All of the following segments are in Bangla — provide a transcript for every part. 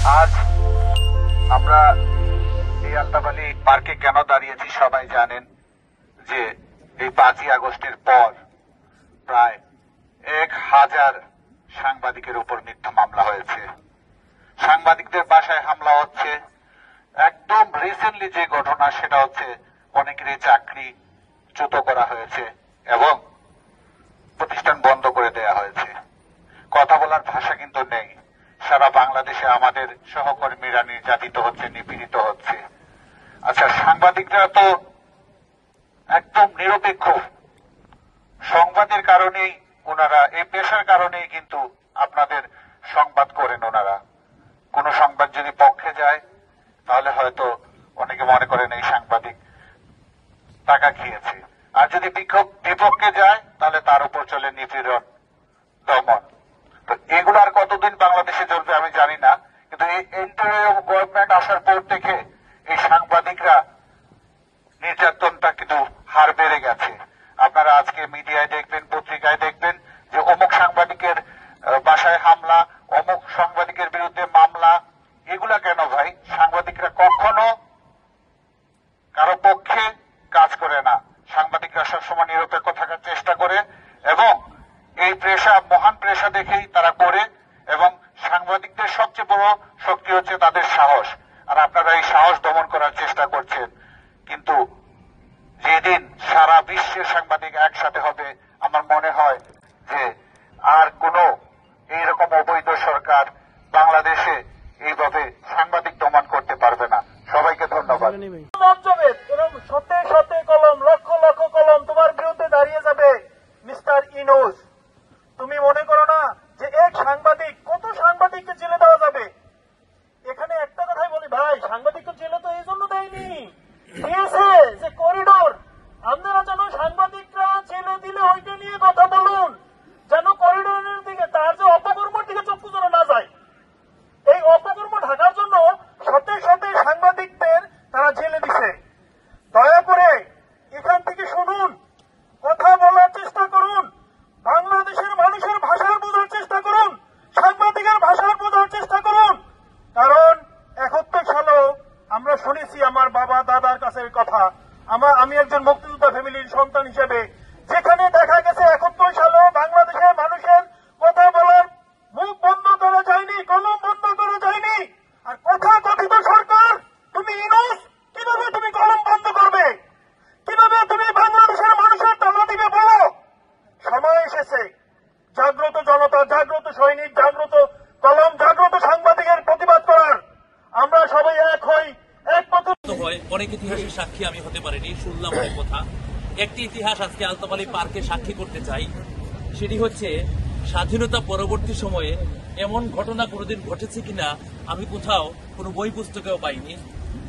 আজ আমরা এই আলতাবালি পার্কে কেন দাঁড়িয়েছি সবাই জানেন যে এই 5ই আগস্টের পর প্রায় 1000 সাংবাদিকের উপর মিথ্যা মামলা হয়েছে। সাংবাদিকদের বাসায় হামলা হচ্ছে। একদম রিসেন্টলি যে ঘটনা সেটা হচ্ছে অনেকেরই চাকরি চ্যুত করা হয়েছে এবং প্রতিষ্ঠান বন্ধ করে দেওয়া হয়েছে। কথা বলার ভাষা কিন্তু নেই। সারা বাংলাদেশে আমাদের সহকর্মীরা নির্যাতিত হচ্ছে, নিপীড়িত হচ্ছে। আচ্ছা, সাংবাদিকরা তো একদম নিরপেক্ষ। সংবাদের কারণেই ওনারা, এই পেশার কারণেই কিন্তু আপনাদের সংবাদ করেন ওনারা। কোন সংবাদ যদি পক্ষে যায় তাহলে হয়তো অনেকে মনে করেন এই সাংবাদিক টাকা খেয়েছে, আর যদি বিপক্ষে যায় তাহলে তার উপর চলে নিপীড়ন, দমন। তো এগুলো আর কতদিন বাংলাদেশে চলবে আমি জানি না, কিন্তু এই ইন্টারিম গভর্নমেন্ট আসার পর থেকে এই সাংবাদিকরা নির্যাতনটা কিন্তু হার বেড়ে গেছে। আপনারা আজকে মিডিয়ায় দেখবেন, পত্রিকায় দেখবেন যে অমুক সাংবাদিকের বাসায় হামলা, অমুক সাংবাদিকের বিরুদ্ধে মামলা। এগুলা কেন ভাই? সাংবাদিকরা কখনো কারো পক্ষে কাজ করে না। সাংবাদিকরা সবসময় নিরপেক্ষ থাকার চেষ্টা করে এবং এই পেশা মহান পেশা দেখেই তারা করে, এবং সাংবাদিকদের সবচেয়ে বড় শক্তি হচ্ছে তাদের সাহস। আর আপনারা এই সাহস দমন করার চেষ্টা করছেন, কিন্তু যেদিন সারা বিশ্বের সাংবাদিক একসাথে হবে আমার মনে হয় যে আর কোন এইরকম অবৈধ সরকার বাংলাদেশে এইভাবে সাংবাদিক দমন করতে পারবে না। সবাইকে ধন্যবাদ। শতে শতে কলম, লক্ষ লক্ষ কলম তোমার বিরুদ্ধে দাঁড়িয়ে যাবে মিস্টার ইউনূস। তুমি মনে করো না যে এক সাংবাদিক, কত সাংবাদিককে জেলে দেওয়া যাবে? এখানে একটা কথাই বলি ভাই, সাংবাদিককে জেলে তো এই জন্য দেয়নি, দিয়েছে যে করিডোর। আপনারা যেন সাংবাদিকরা জেলে দিলে ওইটা নিয়ে কথা বলুন, যেন করিডোরের দিকে, তার যে অপকর্মের দিকে চক্ষু যেন না যায়। এই অপকর্ম ঢাকার জন্য শতে শতে সাংবাদিকদের তারা জেলে দিছে। দয়া করে এখান থেকে শুনুন, কথা বলার চেষ্টা করুন, বাংলাদেশের মানুষের ভাষার বোঝার চেষ্টা করুন, সাংবাদিকের ভাষার বোঝার চেষ্টা করুন। কারণ 71 সালেও আমরা শুনেছি আমার বাবা দাদার কাছে কথা, আমি একজন মুক্তিযোদ্ধা ফ্যামিলির সন্তান হিসেবে, যেখানে দেখা গেছে 71 সালেও বাংলাদেশের মানুষের কথা বলার মুখ বন্ধ করা যায়নি, কলম বন্ধ করা যায়নি। আর কথা কথিত সরকার, তুমি ইউনূস, কিভাবে তুমি কলম বন্ধ করবে? কিভাবে তুমি বাংলাদেশের মানুষের টাকা দিবে বলো? সময় এসেছে জাগ্রত জনতা, জাগ্রত সৈনিক, জাগ্রত কলম, জাগ্রত সাংবাদিকের প্রতিবাদ করার। আমরা সবাই এক হই, এক পথে হয়। অনেক ইতিহাসের সাক্ষী আমি হতে পারিনি, শুনলাম অনেক কথা। একটি ইতিহাস আজকে আলতাবালি পার্কে সাক্ষী করতে চাই। সেটি হচ্ছে স্বাধীনতা পরবর্তী সময়ে এমন ঘটনা কোনোদিন ঘটেছে কিনা আমি কোথাও কোনো বই পুস্তকেও পাইনি।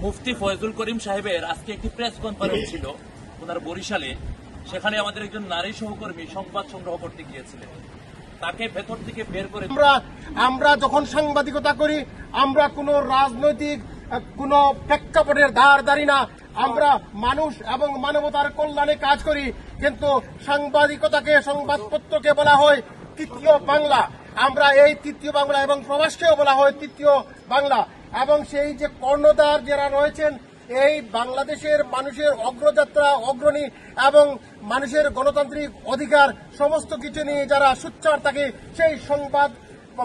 মুফতি ফয়জুল করিম সাহেবের আজকে একটি প্রেস কনফারেন্স ছিল ওনার বরিশালে। সেখানে আমাদের একজন নারী সহকর্মী সংবাদ সংগ্রহ করতে গিয়েছিলেন, তাকে ভেতর থেকে বের করে। আমরা যখন সাংবাদিকতা করি আমরা কোনো রাজনৈতিক কোনো প্রেক্ষাপটের ধার ধারি না। আমরা মানুষ এবং মানবতার কল্যাণে কাজ করি, কিন্তু সাংবাদিকতাকে, সংবাদপত্রকে বলা হয় তৃতীয় বাংলা। আমরা এই তৃতীয় বাংলা এবং প্রবাসকেও বলা হয় তৃতীয় বাংলা। এবং সেই যে কর্ণধার যারা রয়েছেন, এই বাংলাদেশের মানুষের অগ্রযাত্রা, অগ্রণী এবং মানুষের গণতান্ত্রিক অধিকার সমস্ত কিছু নিয়ে যারা সোচ্চার থাকে, সেই সংবাদ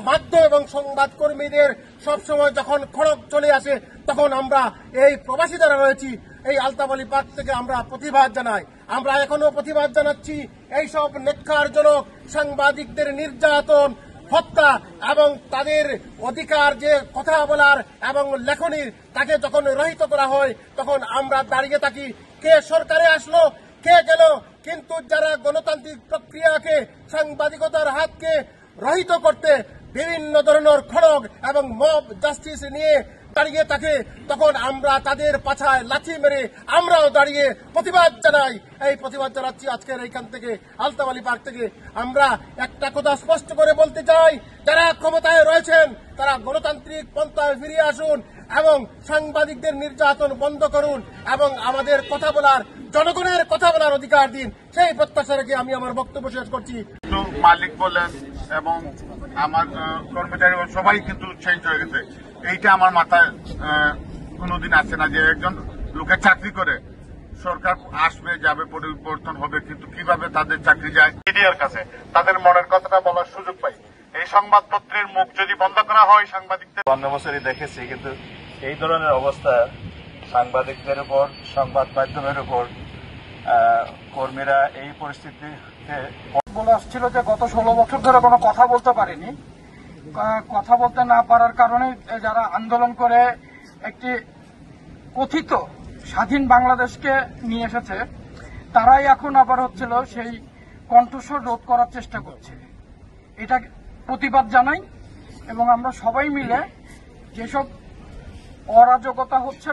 মাধ্যম এবং সংবাদ কর্মীদের সবসময় যখন খড়গ চলে আসে তখন আমরা এই প্রবাসী যারা রয়েছি এই আলতাবালি পার্ক থেকে আমরা প্রতিবাদ জানাই। আমরা এখনো প্রতিবাদ জানাচ্ছি এইসব নেককারজনক সাংবাদিকদের নির্যাতন, হত্যা এবং তাদের অধিকার যে কথা বলার এবং লেখনীর, তাকে যখন রহিত করা হয় তখন আমরা দাঁড়িয়ে থাকি। কে সরকারে আসলো, কে গেল, কিন্তু যারা গণতান্ত্রিক প্রক্রিয়াকে, সাংবাদিকতার হাতকে রহিত করতে বিভিন্ন ধরনের খড়গ এবং মব জাস্টিস নিয়ে দাঁড়িয়ে থাকে, তখন আমরা তাদের পাছায় লাথি মেরে আমরাও দাঁড়িয়ে প্রতিবাদ জানাই। এই প্রতিবাদ জানাচ্ছি আজকের এইখান থেকে, আলতাবালি পার্ক থেকে। আমরা একটা কথা স্পষ্ট করে বলতে চাই, যারা ক্ষমতায় রয়েছেন তারা গণতান্ত্রিক পন্থায় ফিরে আসুন এবং সাংবাদিকদের নির্যাতন বন্ধ করুন এবং আমাদের কথা বলার, জনগণের কথা বলার অধিকার দিন। সেই প্রত্যাশা রেখে আমি আমার বক্তব্য শেষ করছি। মালিক বলেন এবং আমার কর্মচারী সবাই কিন্তু চেঞ্জ হয়ে গেছে। এইটা আমার মাথায় কোনোদিন আসে না যে একজন লোকের চাকরি করে সরকার আসবে যাবে পরিবর্তন হবে, কিন্তু কিভাবে তাদের চাকরি যায় মিডিয়ার কাছে তাদের মনের কথাটা বলার সুযোগ পাই। এই সংবাদপত্রের মুখ যদি বন্ধ করা হয় সাংবাদিকদের ৫ বছরই দেখেছি, কিন্তু এই ধরনের অবস্থা সাংবাদিকদের উপর, সংবাদ মাধ্যমের উপর, কর্মীরা এই পরিস্থিতিতে বলে আসছিল যে গত 16 বছর ধরে কোনো কথা বলতে পারেনি। কথা বলতে না পারার কারণে যারা আন্দোলন করে একটি কথিত স্বাধীন বাংলাদেশকে নিয়ে এসেছে, তারাই এখন আবার হচ্ছিল সেই কণ্ঠস্বর রোধ করার চেষ্টা করছে। এটা প্রতিবাদ জানাই এবং আমরা সবাই মিলে যেসব অরাজকতা হচ্ছে